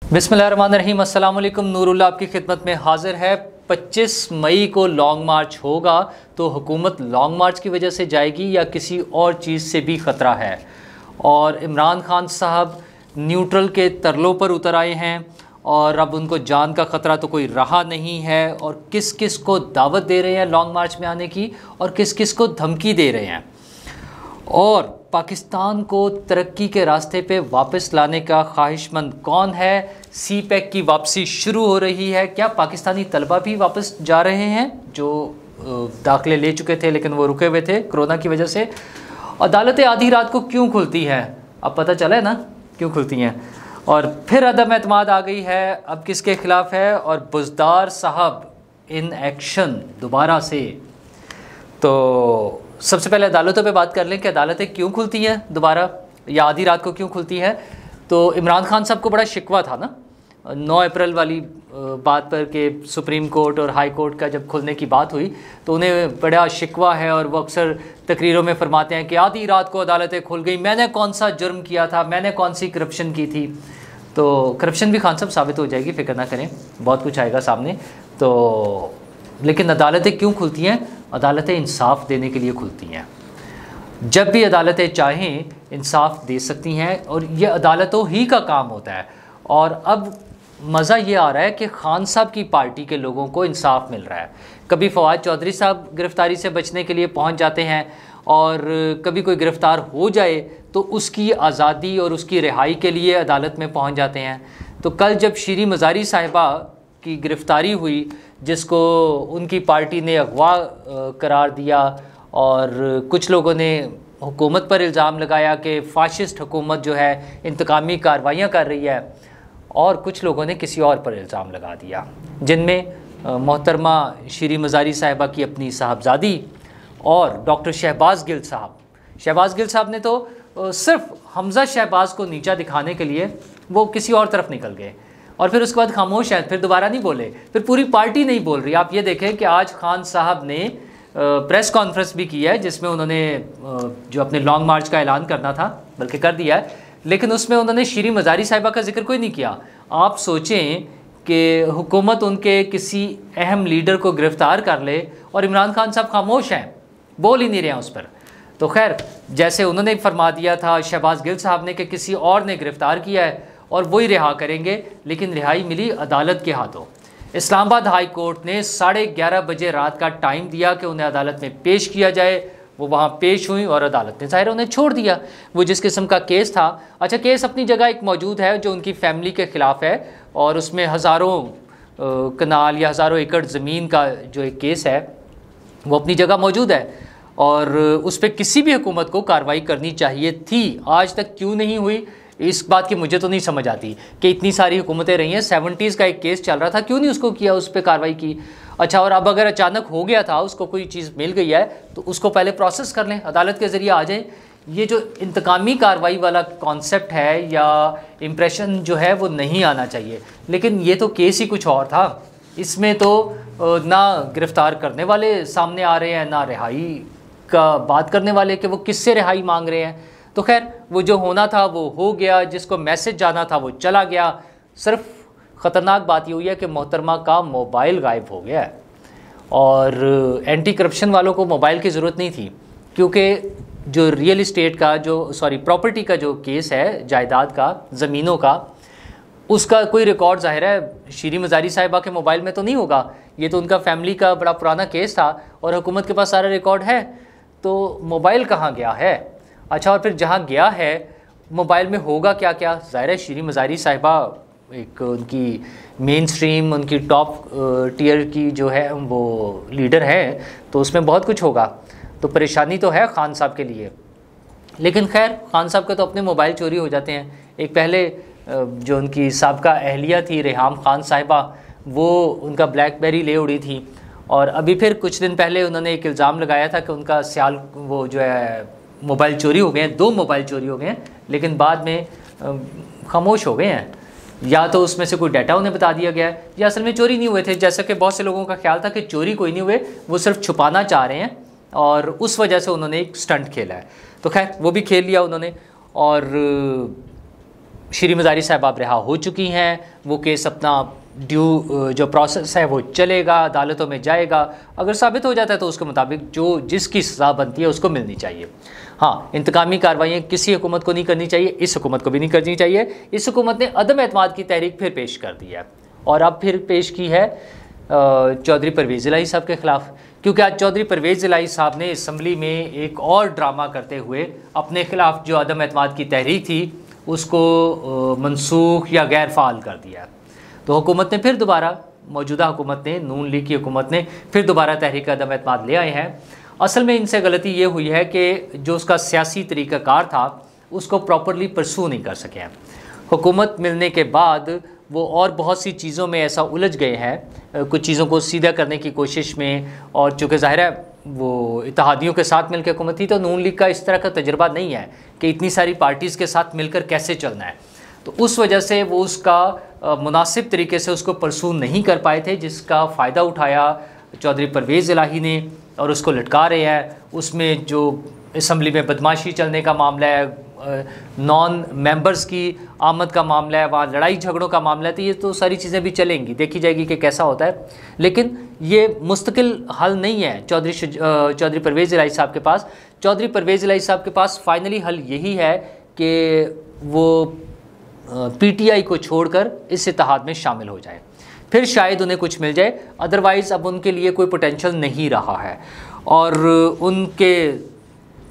बिस्मिल्लाहिर्रहमानिर्रहीम। अस्सलाम वालेकुम। नूरुल्लाह आपकी खिदमत में हाजिर है। 25 मई को लॉन्ग मार्च होगा, तो हुकूमत लॉन्ग मार्च की वजह से जाएगी या किसी और चीज़ से भी ख़तरा है? और इमरान खान साहब न्यूट्रल के तरलों पर उतर आए हैं और अब उनको जान का ख़तरा तो कोई रहा नहीं है। और किस किस को दावत दे रहे हैं लॉन्ग मार्च में आने की और किस किस को धमकी दे रहे हैं, और पाकिस्तान को तरक्की के रास्ते पे वापस लाने का ख्वाहिशमंद कौन है? सी पैक की वापसी शुरू हो रही है। क्या पाकिस्तानी तलबा भी वापस जा रहे हैं जो दाखिले ले चुके थे लेकिन वो रुके हुए थे कोरोना की वजह से? अदालतें आधी रात को क्यों खुलती हैं? अब पता चला है ना क्यों खुलती हैं। और फिर अदम एतमाद आ गई है, अब किसके खिलाफ है? और बुज़दार साहब इन एक्शन दोबारा से। तो सबसे पहले अदालतों पे बात कर लें कि अदालतें क्यों खुलती हैं दोबारा या आधी रात को क्यों खुलती है। तो इमरान खान साहब को बड़ा शिकवा था ना 9 अप्रैल वाली बात पर कि सुप्रीम कोर्ट और हाई कोर्ट का जब खुलने की बात हुई तो उन्हें बड़ा शिकवा है और वो अक्सर तकरीरों में फरमाते हैं कि आधी रात को अदालतें खुल गई, मैंने कौन सा जुर्म किया था, मैंने कौन सी करप्शन की थी। तो करप्शन भी खान साहब साबित हो जाएगी, फिक्र ना करें, बहुत कुछ आएगा सामने। तो लेकिन अदालतें क्यों खुलती हैं? अदालतें इंसाफ देने के लिए खुलती हैं। जब भी अदालतें चाहें इंसाफ दे सकती हैं और ये अदालतों ही का काम होता है। और अब मज़ा ये आ रहा है कि खान साहब की पार्टी के लोगों को इंसाफ मिल रहा है। कभी फवाद चौधरी साहब गिरफ़्तारी से बचने के लिए पहुंच जाते हैं और कभी कोई गिरफ़्तार हो जाए तो उसकी आज़ादी और उसकी रिहाई के लिए अदालत में पहुंच जाते हैं। तो कल जब शीरी मज़ारी साहिबा की गिरफ़्तारी हुई, जिसको उनकी पार्टी ने अगवा करार दिया और कुछ लोगों ने हुकूमत पर इल्ज़ाम लगाया कि फ़ाशिस्ट हुकूमत जो है इंतकामी कार्रवाइयाँ कर रही है, और कुछ लोगों ने किसी और पर इल्ज़ाम लगा दिया, जिनमें मोहतरमा शीरी मज़ारी साहिबा की अपनी साहबजादी और डॉक्टर शहबाज गिल साहब। शहबाज गिल साहब ने तो सिर्फ हमज़ा शहबाज को नीचा दिखाने के लिए वो किसी और तरफ निकल गए और फिर उसके बाद खामोश है, फिर दोबारा नहीं बोले, फिर पूरी पार्टी नहीं बोल रही। आप ये देखें कि आज खान साहब ने प्रेस कॉन्फ्रेंस भी की है जिसमें उन्होंने जो अपने लॉन्ग मार्च का ऐलान करना था बल्कि कर दिया है, लेकिन उसमें उन्होंने शीरी मज़ारी साहिबा का जिक्र कोई नहीं किया। आप सोचें कि हुकूमत उनके किसी अहम लीडर को गिरफ़्तार कर ले और इमरान खान साहब खामोश हैं, बोल ही नहीं रहे हैं उस पर। तो खैर, जैसे उन्होंने फरमा दिया था शहबाज गिल साहब ने कि किसी और ने गिरफ़्तार किया है और वही रिहा करेंगे, लेकिन रिहाई मिली अदालत के हाथों। इस्लामाबाद हाई कोर्ट ने 11:30 बजे रात का टाइम दिया कि उन्हें अदालत में पेश किया जाए। वो वहाँ पेश हुई और अदालत ने ज़ाहिर उन्हें छोड़ दिया। वो जिस किस्म का केस था, अच्छा केस अपनी जगह एक मौजूद है जो उनकी फैमिली के ख़िलाफ़ है और उसमें हज़ारों कनाल या हज़ारों एकड़ ज़मीन का जो एक केस है वो अपनी जगह मौजूद है और उस पर किसी भी हुकूमत को कार्रवाई करनी चाहिए थी। आज तक क्यों नहीं हुई, इस बात की मुझे तो नहीं समझ आती कि इतनी सारी हुकूमतें रही हैं। 70s का एक केस चल रहा था, क्यों नहीं उसको किया, उस पर कार्रवाई की। अच्छा, और अब अगर अचानक हो गया था, उसको कोई चीज़ मिल गई है तो उसको पहले प्रोसेस कर लें, अदालत के ज़रिए आ जाए। ये जो इंतकामी कार्रवाई वाला कॉन्सेप्ट है या इम्प्रेशन जो है वो नहीं आना चाहिए। लेकिन ये तो केस ही कुछ और था, इसमें तो ना गिरफ़्तार करने वाले सामने आ रहे हैं, ना रिहाई का बात करने वाले कि वो किससे रिहाई मांग रहे हैं। तो खैर, वो जो होना था वो हो गया, जिसको मैसेज जाना था वो चला गया। सिर्फ ख़तरनाक बात ये हुई है कि मोहतरमा का मोबाइल गायब हो गया है और एंटी करप्शन वालों को मोबाइल की ज़रूरत नहीं थी, क्योंकि जो रियल इस्टेट का प्रॉपर्टी का जो केस है, जायदाद का, ज़मीनों का, उसका कोई रिकॉर्ड ज़ाहिर है शीरी मज़ारी साहिबा के मोबाइल में तो नहीं होगा। ये तो उनका फैमिली का बड़ा पुराना केस था और हुकूमत के पास सारा रिकॉर्ड है, तो मोबाइल कहाँ गया है? अच्छा, और फिर जहाँ गया है मोबाइल में होगा क्या क्या? ज़ाहिर है शीरी मज़ारी साहिबा एक उनकी मेन स्ट्रीम, उनकी टॉप टियर की जो है वो लीडर है, तो उसमें बहुत कुछ होगा। तो परेशानी तो है खान साहब के लिए। लेकिन खैर, खान साहब के तो अपने मोबाइल चोरी हो जाते हैं। एक पहले जो उनकी साबका अहलिया थी रेहाम खान साहिबा, वो उनका ब्लैकबेरी ले उड़ी थी और अभी फिर कुछ दिन पहले उन्होंने एक इल्ज़ाम लगाया था कि उनका सियाल वो जो है मोबाइल चोरी हो गए हैं, 2 मोबाइल चोरी हो गए हैं, लेकिन बाद में खामोश हो गए हैं। या तो उसमें से कोई डाटा उन्हें बता दिया गया है या असल में चोरी नहीं हुए थे, जैसा कि बहुत से लोगों का ख्याल था कि चोरी कोई नहीं हुए, वो सिर्फ छुपाना चाह रहे हैं और उस वजह से उन्होंने एक स्टंट खेला है। तो खैर, वो भी खेल लिया उन्होंने। और श्री मज़ारी साहब रिहा हो चुकी हैं, वो केस अपना ड्यू जो प्रोसेस है वो चलेगा, अदालतों में जाएगा। अगर साबित हो जाता है तो उसके मुताबिक जो जिसकी सज़ा बनती है उसको मिलनी चाहिए। हाँ, इंतकामी कार्रवाइयाँ किसी हुकूमत को नहीं करनी चाहिए, इस हुकूमत को भी नहीं करनी चाहिए। इस हुकूमत ने अदम एतमाद की तहरीक फिर पेश कर दी है, और अब फिर पेश की है चौधरी परवेज़ इलाही साहब के ख़िलाफ़, क्योंकि आज चौधरी परवेज़ इलाही साहब ने असम्बली में एक और ड्रामा करते हुए अपने ख़िलाफ़ जो अदम एतमाद की तहरीक थी उसको मनसूख या गैर फ़ाल कर दिया। तो हुकूमत ने फिर दोबारा, मौजूदा हुकूमत ने, नून लीग की हुकूमत ने फिर दोबारा तहरीक अदम एतमाद ले आए हैं। असल में इनसे गलती ये हुई है कि जो उसका सियासी तरीक़ाकार था उसको प्रॉपरली परसू नहीं कर सके हैं। हुकूमत मिलने के बाद वो और बहुत सी चीज़ों में ऐसा उलझ गए हैं, कुछ चीज़ों को सीधा करने की कोशिश में, और चूँकि ज़ाहिर है वो इत्तेहादियों के साथ मिलकर हुकूमत थी, तो नून लीग का इस तरह का तजुर्बा नहीं है कि इतनी सारी पार्टीज़ के साथ मिलकर कैसे चलना है। तो उस वजह से वो उसका मुनासिब तरीके से उसको परसू नहीं कर पाए थे, जिसका फ़ायदा उठाया चौधरी परवेज़ इलाही ने और उसको लटका रहे हैं। उसमें जो असम्बली में बदमाशी चलने का मामला है, नॉन मेंबर्स की आमद का मामला है, वहाँ लड़ाई झगड़ों का मामला है, तो ये तो सारी चीज़ें भी चलेंगी, देखी जाएगी कि कैसा होता है। लेकिन ये मुस्तकिल हल नहीं है चौधरी परवेज़ इलाही साहब के पास। चौधरी परवेज़ इलाही साहब के पास फाइनली हल यही है कि वो PTI को छोड़कर इस इत्तेहाद में शामिल हो जाए, फिर शायद उन्हें कुछ मिल जाए। अदरवाइज़ अब उनके लिए कोई पोटेंशियल नहीं रहा है, और उनके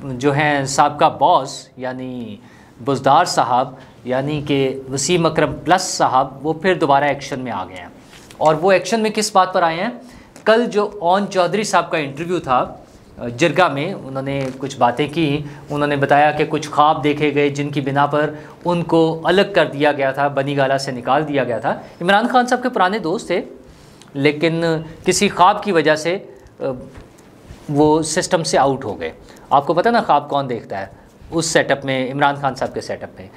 जो हैं साबका बॉस यानी बुज़दार साहब यानी कि वसीम अकरम प्लस साहब, वो फिर दोबारा एक्शन में आ गए हैं। और वो एक्शन में किस बात पर आए हैं? कल जो ओन चौधरी साहब का इंटरव्यू था जिरगा में, उन्होंने कुछ बातें की। उन्होंने बताया कि कुछ ख्वाब देखे गए जिनकी बिना पर उनको अलग कर दिया गया था, बनी गाला से निकाल दिया गया था। इमरान खान साहब के पुराने दोस्त थे, लेकिन किसी ख्वाब की वजह से वो सिस्टम से आउट हो गए। आपको पता ना ख्वाब कौन देखता है उस सेटअप में, इमरान खान साहब के सेटअप में,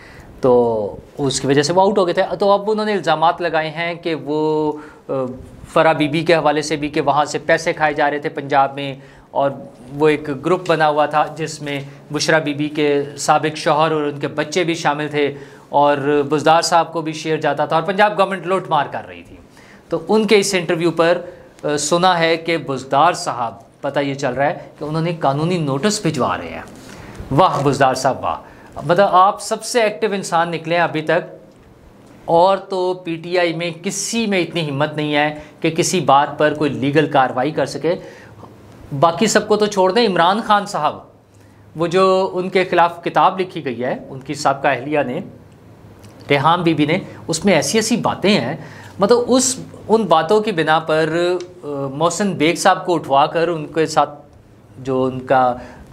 तो उसकी वजह से वो आउट हो गए थे। तो अब उन्होंने इल्ज़ामात लगाए हैं कि वो फ़रा बीबी के हवाले से भी कि वहाँ से पैसे खाए जा रहे थे पंजाब में, और वो एक ग्रुप बना हुआ था जिसमें बुशरा बीबी के साबिक शौहर और उनके बच्चे भी शामिल थे, और बुज़दार साहब को भी शेयर जाता था, और पंजाब गवर्नमेंट लूट मार कर रही थी। तो उनके इस इंटरव्यू पर सुना है कि बुज़दार साहब, पता ये चल रहा है कि उन्होंने कानूनी नोटिस भिजवा रहे हैं। वाह बुज़दार साहब वाह, मतलब आप सबसे एक्टिव इंसान निकले हैं अभी तक। और तो PTI में किसी में इतनी हिम्मत नहीं है कि किसी बात पर कोई लीगल कार्रवाई कर सके। बाकी सबको तो छोड़ दें, इमरान खान साहब, वो जो उनके ख़िलाफ़ किताब लिखी गई है उनकी साबका अहलिया ने, रेहान बीबी ने, उसमें ऐसी ऐसी बातें हैं, मतलब उन बातों की बिना पर मोहसिन बेग साहब को उठवा कर उनके साथ जो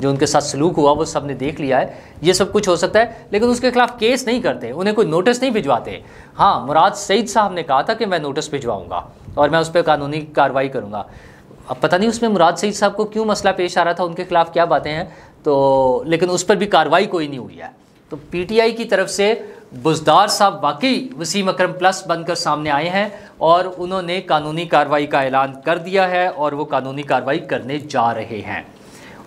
उनके साथ सलूक हुआ वो सब ने देख लिया है। ये सब कुछ हो सकता है, लेकिन उसके खिलाफ केस नहीं करते, उन्हें कोई नोटिस नहीं भिजवाते। हाँ, मुराद सईद साहब ने कहा था कि मैं नोटिस भिजवाऊंगा और मैं उस पर कानूनी कार्रवाई करूंगा। अब पता नहीं उसमें मुराद सईद साहब को क्यों मसला पेश आ रहा था, उनके खिलाफ क्या बातें हैं, तो लेकिन उस पर भी कार्रवाई कोई नहीं हुई है। तो PTI की तरफ से बुज़दार साहब वाकई वसीम अकरम प्लस बनकर सामने आए हैं और उन्होंने कानूनी कार्रवाई का ऐलान कर दिया है, और वो कानूनी कार्रवाई करने जा रहे हैं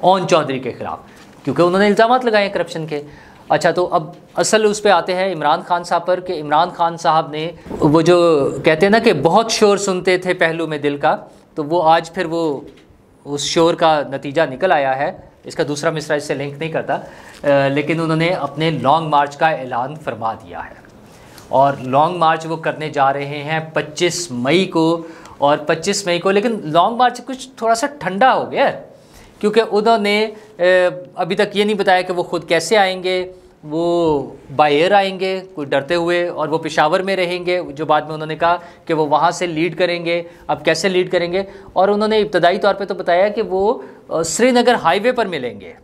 ओन चौधरी के ख़िलाफ़, क्योंकि उन्होंने इल्ज़ामात लगाए हैं करप्शन के। अच्छा, तो अब असल उस पर आते हैं इमरान खान साहब पर, कि इमरान खान साहब ने वो जो कहते हैं ना कि बहुत शोर सुनते थे पहलू में दिल का, तो वो आज फिर वो उस शोर का नतीजा निकल आया है। इसका दूसरा मिसरा इससे लिंक नहीं करता, लेकिन उन्होंने अपने लॉन्ग मार्च का ऐलान फरमा दिया है, और लॉन्ग मार्च वो करने जा रहे हैं 25 मई को। और 25 मई को, लेकिन लॉन्ग मार्च कुछ थोड़ा सा ठंडा हो गया है, क्योंकि उन्होंने अभी तक ये नहीं बताया कि वो ख़ुद कैसे आएंगे। वो बाय एयर आएंगे कोई डरते हुए, और वो पेशावर में रहेंगे, जो बाद में उन्होंने कहा कि वो वहाँ से लीड करेंगे। अब कैसे लीड करेंगे? और उन्होंने इब्तदाई तौर पे तो बताया कि वो श्रीनगर हाईवे पर मिलेंगे।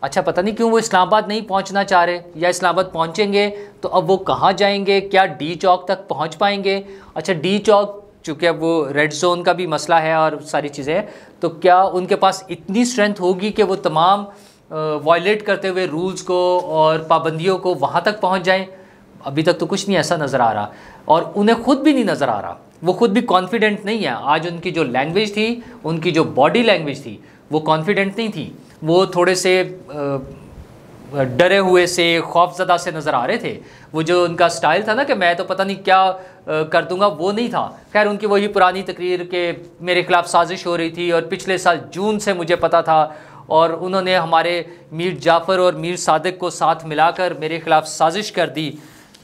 अच्छा, पता नहीं क्यों वो इस्लामाबाद नहीं पहुँचना चाह रहे, या इस्लामाबाद पहुँचेंगे तो अब वो कहाँ जाएंगे, क्या डी चौक तक पहुँच पाएंगे? अच्छा, डी चौक चूँकि अब वो रेड जोन का भी मसला है और सारी चीज़ें, तो क्या उनके पास इतनी स्ट्रेंथ होगी कि वो तमाम वायलेट करते हुए रूल्स को और पाबंदियों को वहाँ तक पहुँच जाएं? अभी तक तो कुछ नहीं ऐसा नज़र आ रहा, और उन्हें खुद भी नहीं नज़र आ रहा, वो खुद भी कॉन्फिडेंट नहीं है। आज उनकी जो लैंग्वेज थी, उनकी जो बॉडी लैंग्वेज थी, वो कॉन्फिडेंट नहीं थी। वो थोड़े से डरे हुए से, खौफजदा से नज़र आ रहे थे। वो जो उनका स्टाइल था ना कि मैं तो पता नहीं क्या कर दूंगा, वो नहीं था। खैर उनकी वही पुरानी तकरीर के मेरे खिलाफ साजिश हो रही थी और पिछले साल जून से मुझे पता था, और उन्होंने हमारे मीर जाफ़र और मीर सादिक को साथ मिलाकर मेरे खिलाफ साजिश कर दी।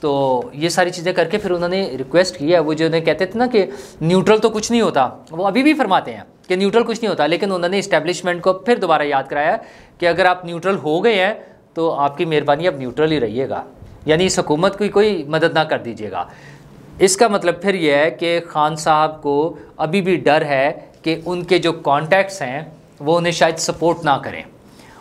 तो ये सारी चीज़ें करके फिर उन्होंने रिक्वेस्ट किया, वो जो उन्हें कहते थे ना कि न्यूट्रल तो कुछ नहीं होता, वो अभी भी फरमाते हैं कि न्यूट्रल कुछ नहीं होता, लेकिन उन्होंने इस्टेब्लिशमेंट को फिर दोबारा याद कराया कि अगर आप न्यूट्रल हो गए हैं तो आपकी मेहरबानी अब न्यूट्रल ही रहिएगा, यानी इस हुकूमत की कोई मदद ना कर दीजिएगा। इसका मतलब फिर यह है कि खान साहब को अभी भी डर है कि उनके जो कॉन्टैक्ट्स हैं वो उन्हें शायद सपोर्ट ना करें,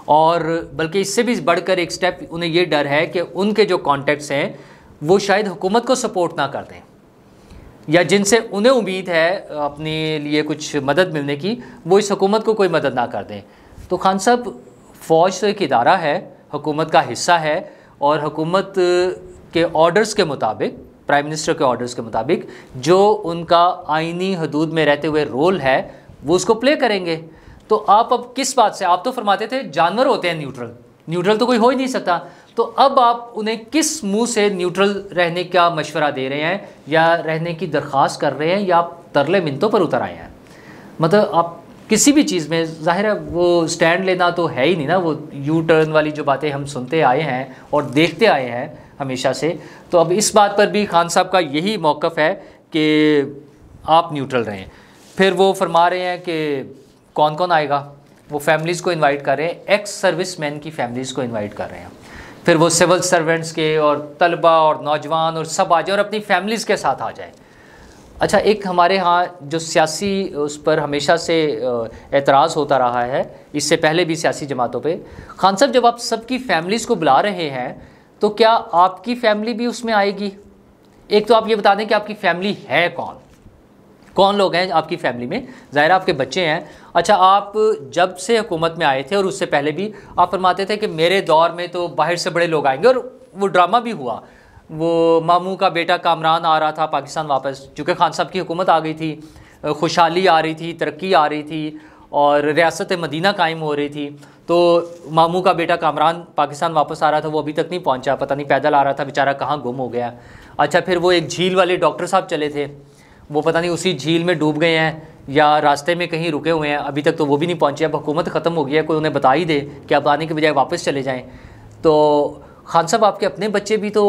और बल्कि इससे भी बढ़कर एक स्टेप उन्हें ये डर है कि उनके जो कॉन्टैक्ट्स हैं वो शायद हुकूमत को सपोर्ट ना कर दें, या जिनसे उन्हें उम्मीद है अपने लिए कुछ मदद मिलने की, वो इस हुकूमत को कोई मदद ना कर दें। तो खान साहब, फ़ौज तो एक इदारा है, हुकूमत का हिस्सा है, और हुकूमत के ऑर्डर्स के मुताबिक, प्राइम मिनिस्टर के ऑर्डर्स के मुताबिक जो उनका आइनी हदूद में रहते हुए रोल है वो उसको प्ले करेंगे। तो आप अब किस बात से, आप तो फरमाते थे जानवर होते हैं न्यूट्रल, न्यूट्रल तो कोई हो ही नहीं सकता, तो अब आप उन्हें किस मुंह से न्यूट्रल रहने का मशवरा दे रहे हैं या रहने की दरख्वास्त कर रहे हैं, या आप तरले मिन्नतों पर उतर आए हैं? मतलब आप किसी भी चीज़ में ज़ाहिर है वो स्टैंड लेना तो है ही नहीं ना, वो यू टर्न वाली जो बातें हम सुनते आए हैं और देखते आए हैं हमेशा से। तो अब इस बात पर भी खान साहब का यही मौक़िफ़ है कि आप न्यूट्रल रहें। फिर वो फरमा रहे हैं कि कौन कौन आएगा, वो फैमिलीज़ को इनवाइट कर रहे हैं, एक्स सर्विस मैन की फैमिलीज़ को इनवाइट कर रहे हैं। फिर वो सिविल सर्वेंट्स के और तलबा और नौजवान और सब आ जाए और अपनी फैमिलीज़ के साथ आ जाए। अच्छा, एक हमारे यहाँ जो सियासी उस पर हमेशा से एतराज़ होता रहा है, इससे पहले भी सियासी जमातों पे, खान साहब जब आप सबकी फैमिलीज़ को बुला रहे हैं तो क्या आपकी फैमिली भी उसमें आएगी? एक तो आप ये बता दें कि आपकी फैमिली है कौन, कौन लोग हैं आपकी फैमिली में? ज़ाहिर आपके बच्चे हैं। अच्छा, आप जब से हुकूमत में आए थे और उससे पहले भी आप फरमाते थे कि मेरे दौर में तो बाहर से बड़े लोग आएंगे, और वो ड्रामा भी हुआ। वो मामू का बेटा कामरान आ रहा था पाकिस्तान वापस, चूँकि खान साहब की हुकूमत आ गई थी, खुशहाली आ रही थी, तरक्की आ रही थी और रियासत मदीना कायम हो रही थी। तो मामू का बेटा कामरान पाकिस्तान वापस आ रहा था, वो अभी तक नहीं पहुंचा, पता नहीं पैदल आ रहा था बेचारा, कहाँ गुम हो गया। अच्छा, फिर वो एक झील वाले डॉक्टर साहब चले थे, वो पता नहीं उसी झील में डूब गए हैं या रास्ते में कहीं रुके हुए हैं, अभी तक तो वो भी नहीं पहुँचे। अब हुकूमत ख़त्म हो गई है, कोई उन्हें बता ही दे कि अब आने के बजाय वापस चले जाएँ। तो खान साहब, आपके अपने बच्चे भी तो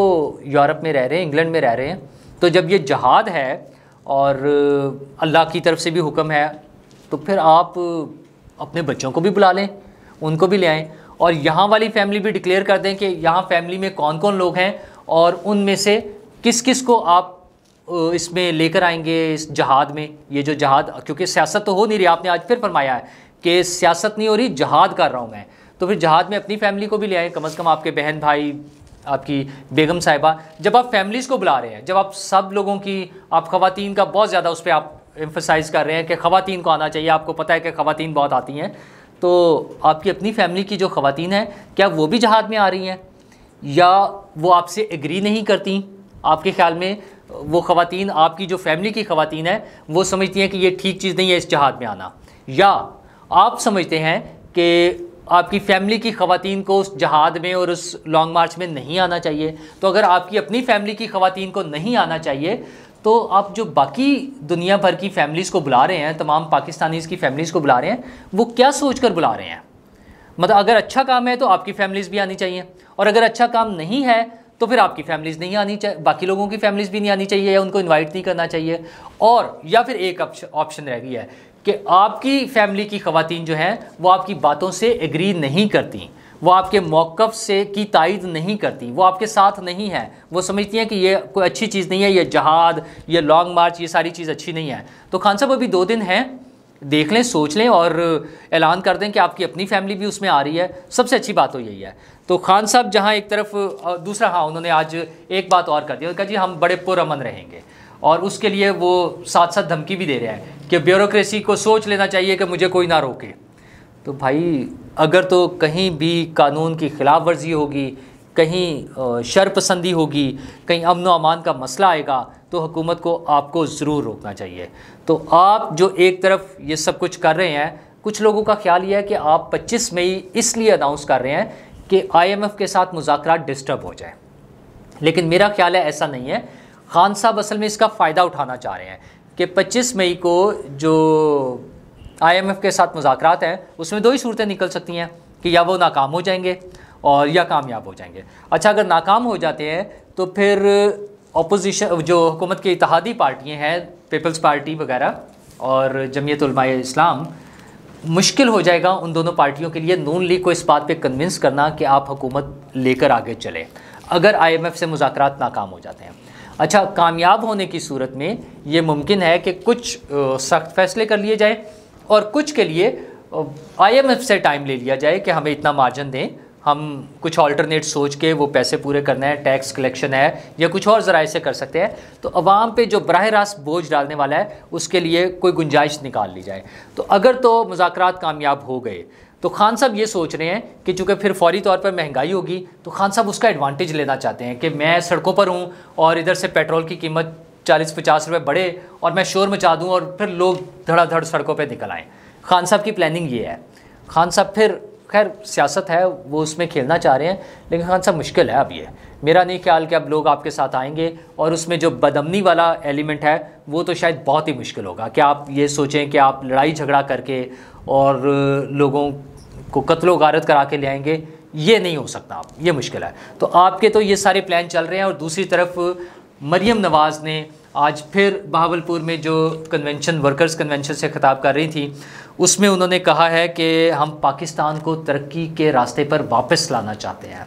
यूरोप में रह रहे हैं, इंग्लैंड में रह रहे हैं, तो जब ये जहाद है और अल्लाह की तरफ से भी हुक्म है, तो फिर आप अपने बच्चों को भी बुला लें, उनको भी ले आएँ, और यहाँ वाली फैमिली भी डिक्लेयर कर दें कि यहाँ फैमिली में कौन कौन लोग हैं और उनमें से किस किस को आप इसमें लेकर आएंगे इस जहाद में। ये जो जहाद, क्योंकि सियासत तो हो नहीं रही, आपने आज फिर फरमाया है कि सियासत नहीं हो रही, जहाद कर रहा हूँ मैं, तो फिर जहाद में अपनी फैमिली को भी ले आए, कम से कम आपके बहन भाई, आपकी बेगम साहिबा। जब आप फैमिलीज़ को बुला रहे हैं, जब आप सब लोगों की, आप ख़वातीन का बहुत ज़्यादा उस पर आप एम्फसाइज़ कर रहे हैं कि ख़वातीन को आना चाहिए, आपको पता है कि ख़वातीन बहुत आती हैं, तो आपकी अपनी फैमिली की जो ख़वातीन हैं, क्या वो भी जहाद में आ रही हैं या वो आपसे एग्री नहीं करती? आपके ख्याल में वो ख़वातीन, आपकी जो फैमिली की ख़वातीन है, वो समझती हैं कि ये ठीक चीज़ नहीं है इस जहाद में आना, या आप समझते हैं कि आपकी फैमिली की ख़वातीन को उस जहाद में और उस लॉन्ग मार्च में नहीं आना चाहिए? तो अगर आपकी अपनी फैमिली की ख़वातीन को नहीं आना चाहिए, तो आप जो बाकी दुनिया भर की फैमिलीज़ को बुला रहे हैं, तमाम पाकिस्तानीज़ की फैमिलीज़ को बुला रहे हैं, वो क्या सोच कर बुला रहे हैं? मतलब अगर अच्छा काम है तो आपकी फैमिलीज़ भी आनी चाहिए, और अगर अच्छा काम नहीं है तो फिर आपकी फैमिलीज़ नहीं आनी चाहिए, बाकी लोगों की फैमिलीज़ भी नहीं आनी चाहिए, या उनको इन्वाइट नहीं करना चाहिए। और या फिर एक ऑप्शन रह गई है कि आपकी फैमिली की ख़वातीन जो हैं वो आपकी बातों से एग्री नहीं करती, वो आपके मौक़िफ़ से की तायद नहीं करती, वो आपके साथ नहीं है, वो समझती हैं कि ये कोई अच्छी चीज़ नहीं है, ये जहाद, ये लॉन्ग मार्च, ये सारी चीज़ अच्छी नहीं है। तो खान साहब, अभी 2 दिन हैं, देख लें, सोच लें और ऐलान कर दें कि आपकी अपनी फैमिली भी उसमें आ रही है। सबसे अच्छी बात तो यही है। तो खान साहब जहाँ एक तरफ, दूसरा, हाँ, उन्होंने आज एक बात और कर दी, उन्होंने कहा जी हम बड़े पुरअमन रहेंगे, और उसके लिए वो साथ साथ धमकी भी दे रहे हैं कि ब्यूरोक्रेसी को सोच लेना चाहिए कि मुझे कोई ना रोके। तो भाई, अगर तो कहीं भी कानून की खिलाफ वर्जी होगी, कहीं शरपसंदी होगी, कहीं अमन व अमान का मसला आएगा, तो हुकूमत को आपको ज़रूर रोकना चाहिए। तो आप जो एक तरफ ये सब कुछ कर रहे हैं, कुछ लोगों का ख्याल ये है कि आप 25 मई इसलिए अनाउंस कर रहे हैं कि IMF के साथ मुज़ाकरात डिस्टर्ब हो जाए, लेकिन मेरा ख्याल है ऐसा नहीं है। खान साहब असल में इसका फ़ायदा उठाना चाह रहे हैं कि 25 मई को जो IMF के साथ मुज़ाकरात हैं उसमें दो ही सूरतें निकल सकती हैं कि या वो नाकाम हो जाएंगे और या कामयाब हो जाएंगे। अच्छा, अगर नाकाम हो जाते हैं तो फिर अपोजिशन जो हुकूमत की इत्तेहादी पार्टियाँ हैं, पीपल्स पार्टी वगैरह और जमीयत उलमाए इस्लाम, मुश्किल हो जाएगा उन दोनों पार्टियों के लिए नून लीग को इस बात पे कन्विंस करना कि आप हुकूमत लेकर आगे चलें अगर IMF से मुज़ाकरात नाकाम हो जाते हैं। अच्छा, कामयाब होने की सूरत में ये मुमकिन है कि कुछ सख्त फैसले कर लिए जाए और कुछ के लिए IMF से टाइम ले लिया जाए कि हमें इतना मार्जिन दें, हम कुछ ऑल्टरनेट सोच के वो पैसे पूरे करना है, टैक्स कलेक्शन है या कुछ और ज़राए से कर सकते हैं, तो अवाम पे जो बराह रास्त बोझ डालने वाला है उसके लिए कोई गुंजाइश निकाल ली जाए। तो अगर तो मुज़ाकरात कामयाब हो गए तो खान साहब ये सोच रहे हैं कि चूँकि फिर फौरी तौर पर महंगाई होगी तो खान साहब उसका एडवांटेज लेना चाहते हैं कि मैं सड़कों पर हूँ और इधर से पेट्रोल की कीमत 40-50 रुपये बढ़े और मैं शोर मचा दूँ और फिर लोग धड़ाधड़ सड़कों पर निकल आएँ। खान साहब की प्लानिंग ये है। खान साहब फिर खैर सियासत है, वो उसमें खेलना चाह रहे हैं, लेकिन खान साहब मुश्किल है अब ये। मेरा नहीं ख्याल कि अब लोग आपके साथ आएंगे और उसमें जो बदअमनी वाला एलिमेंट है वो तो शायद बहुत ही मुश्किल होगा कि आप ये सोचें कि आप लड़ाई झगड़ा करके और लोगों को कत्लो गारत करा के ले आएंगे, ये नहीं हो सकता, आप ये मुश्किल है। तो आपके तो ये सारे प्लान चल रहे हैं। और दूसरी तरफ मरियम नवाज़ ने आज फिर बहावलपुर में जो कन्वेंशन, वर्कर्स कन्वेंशन से खिताब कर रही थी, उसमें उन्होंने कहा है कि हम पाकिस्तान को तरक्की के रास्ते पर वापस लाना चाहते हैं।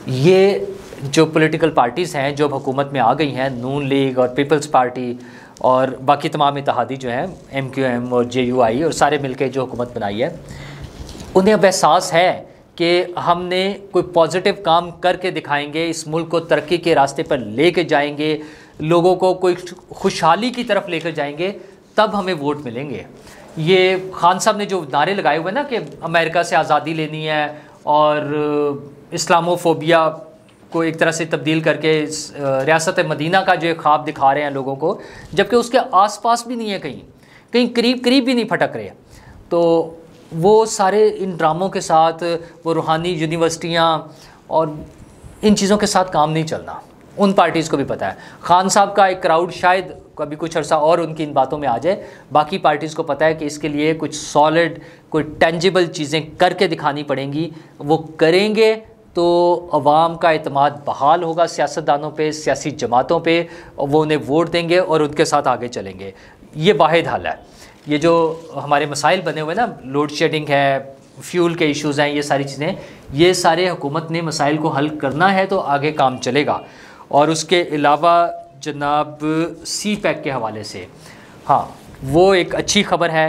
ये जो पॉलिटिकल पार्टीज़ हैं जो अब हुकूमत में आ गई हैं, नून लीग और पीपल्स पार्टी और बाकी तमाम इत्तेहादी जो हैं MQM और JUI और सारे मिलकर जो हुकूमत बनाई है, उन्हें अब एहसास है कि हमने कोई पॉजिटिव काम करके दिखाएंगे, इस मुल्क को तरक्की के रास्ते पर लेके जाएंगे, लोगों को कोई खुशहाली की तरफ लेकर जाएंगे, तब हमें वोट मिलेंगे। ये खान साहब ने जो नारे लगाए हुए ना कि अमेरिका से आज़ादी लेनी है और इस्लामोफोबिया को एक तरह से तब्दील करके रियासत मदीना का जो ख्वाब दिखा रहे हैं लोगों को, जबकि उसके आसपास भी नहीं है, कहीं करीब करीब भी नहीं फटक रहे। तो वो सारे इन ड्रामों के साथ, वो रूहानी यूनिवर्सिटियाँ और इन चीज़ों के साथ काम नहीं चलना, उन पार्टीज़ को भी पता है। खान साहब का एक क्राउड शायद कभी कुछ अर्सा और उनकी इन बातों में आ जाए, बाकी पार्टीज़ को पता है कि इसके लिए कुछ सॉलिड, कोई टेंजिबल चीज़ें करके दिखानी पड़ेंगी। वो करेंगे तो अवाम का एतमाद बहाल होगा सियासतदानों पे, सियासी जमातों पे, और वो उन्हें वोट देंगे और उनके साथ आगे चलेंगे। ये वाहिद हल है। ये जो हमारे मसाइल बने हुए ना, लोड शेडिंग है, फ्यूल के इश्यूज़ हैं, ये सारी चीज़ें, ये सारे हुकूमत ने मसाइल को हल करना है तो आगे काम चलेगा। और उसके अलावा जनाब CPEC के हवाले से, हाँ, वो एक अच्छी ख़बर है।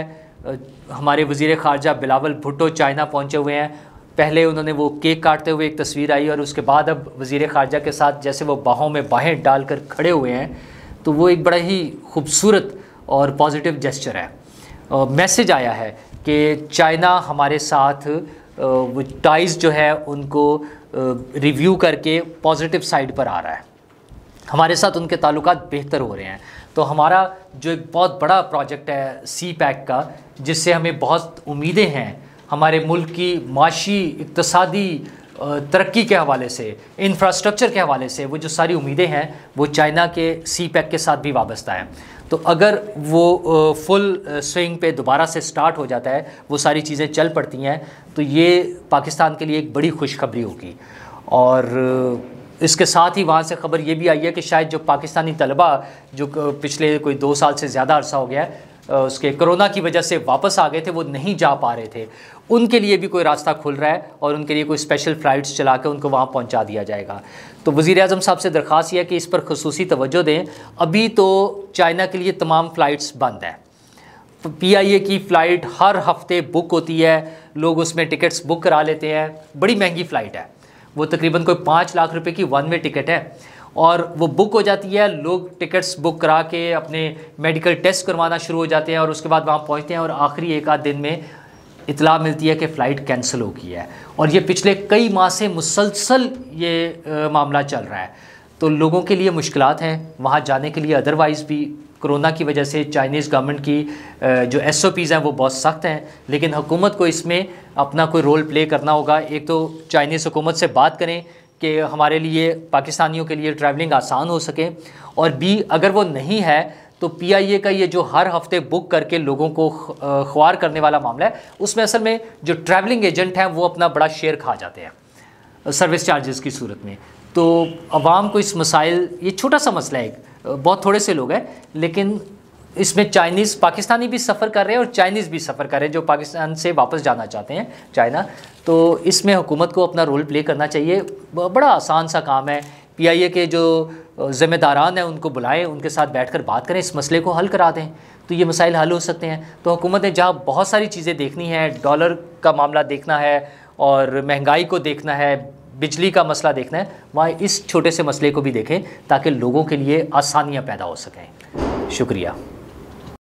हमारे वज़ीर ख़ारजा बिलावल भुट्टो चाइना पहुँचे हुए हैं। पहले उन्होंने वो केक काटते हुए एक तस्वीर आई और उसके बाद अब वज़ीर ख़ारजा के साथ जैसे वो बाहों में बाहें डालकर खड़े हुए हैं, तो वो एक बड़ा ही खूबसूरत और पॉजिटिव जेस्चर है। मैसेज आया है कि चाइना हमारे साथ वो टाइज़ जो है उनको रिव्यू करके पॉजिटिव साइड पर आ रहा है, हमारे साथ उनके ताल्लुकात बेहतर हो रहे हैं। तो हमारा जो एक बहुत बड़ा प्रोजेक्ट है CPEC का, जिससे हमें बहुत उम्मीदें हैं हमारे मुल्क की माशी, इक्तसादी तरक्की के हवाले से, इंफ्रास्ट्रक्चर के हवाले से, वो जो सारी उम्मीदें हैं वो चाइना के CPEC के साथ भी वाबस्ता है। तो अगर वो फुल स्विंग पे दोबारा से स्टार्ट हो जाता है, वो सारी चीज़ें चल पड़ती हैं, तो ये पाकिस्तान के लिए एक बड़ी खुशखबरी होगी। और इसके साथ ही वहाँ से ख़बर ये भी आई है कि शायद जो पाकिस्तानी तलबा जो पिछले कोई 2 साल से ज़्यादा अरसा हो गया है, उसके कोरोना की वजह से वापस आ गए थे, वो नहीं जा पा रहे थे, उनके लिए भी कोई रास्ता खुल रहा है और उनके लिए कोई स्पेशल फ़्लाइट्स चला के उनको वहाँ पहुँचा दिया जाएगा। तो वज़ीर आज़म साहब से दरख्वास्त है कि इस पर खुसूसी तवज्जो दें। अभी तो चाइना के लिए तमाम फ़्लाइट्स बंद हैं। PIA की फ़्लाइट हर हफ़्ते बुक होती है, लोग उसमें टिकट्स बुक करा लेते हैं, बड़ी महंगी फ़्लाइट है, वो तकरीबन कोई 5 लाख रुपए की 1 वे टिकट है और वो बुक हो जाती है। लोग टिकट्स बुक करा के अपने मेडिकल टेस्ट करवाना शुरू हो जाते हैं और उसके बाद वहाँ पहुँचते हैं और आखिरी 1 आध दिन में इतला मिलती है कि फ़्लाइट कैंसिल हो गई है। और ये पिछले कई माह से मुसलसल ये मामला चल रहा है। तो लोगों के लिए मुश्किलात हैं वहाँ जाने के लिए। अदरवाइज़ भी कोरोना की वजह से चाइनीज़ गवर्नमेंट की जो SOPs हैं वो बहुत सख्त हैं, लेकिन हुकूमत को इसमें अपना कोई रोल प्ले करना होगा। एक तो चाइनीज़ हुकूमत से बात करें कि हमारे लिए, पाकिस्तानियों के लिए ट्रैवलिंग आसान हो सके, और B अगर वो नहीं है तो PIA का ये जो हर हफ्ते बुक करके लोगों को ख्वार करने वाला मामला है, उसमें असल में जो ट्रैवलिंग एजेंट हैं वो अपना बड़ा शेयर खा जाते हैं सर्विस चार्जेस की सूरत में। तो अवाम को इस मसाइल, ये छोटा सा मसला है, बहुत थोड़े से लोग हैं, लेकिन इसमें चाइनीज़, पाकिस्तानी भी सफ़र कर रहे हैं और चाइनीज़ भी सफ़र कर रहे हैं जो पाकिस्तान से वापस जाना चाहते हैं चाइना। तो इसमें हुकूमत को अपना रोल प्ले करना चाहिए। बड़ा आसान सा काम है। PIA के जो ज़िम्मेदारान हैं उनको बुलाएं, उनके साथ बैठकर बात करें, इस मसले को हल करा दें, तो ये मसाइल हल हो सकते हैं। तो हुकूमत ने जहाँ बहुत सारी चीज़ें देखनी है, डॉलर का मामला देखना है और महंगाई को देखना है, बिजली का मसला देखना है, वहाँ इस छोटे से मसले को भी देखें ताकि लोगों के लिए आसानियाँ पैदा हो सकें। शुक्रिया।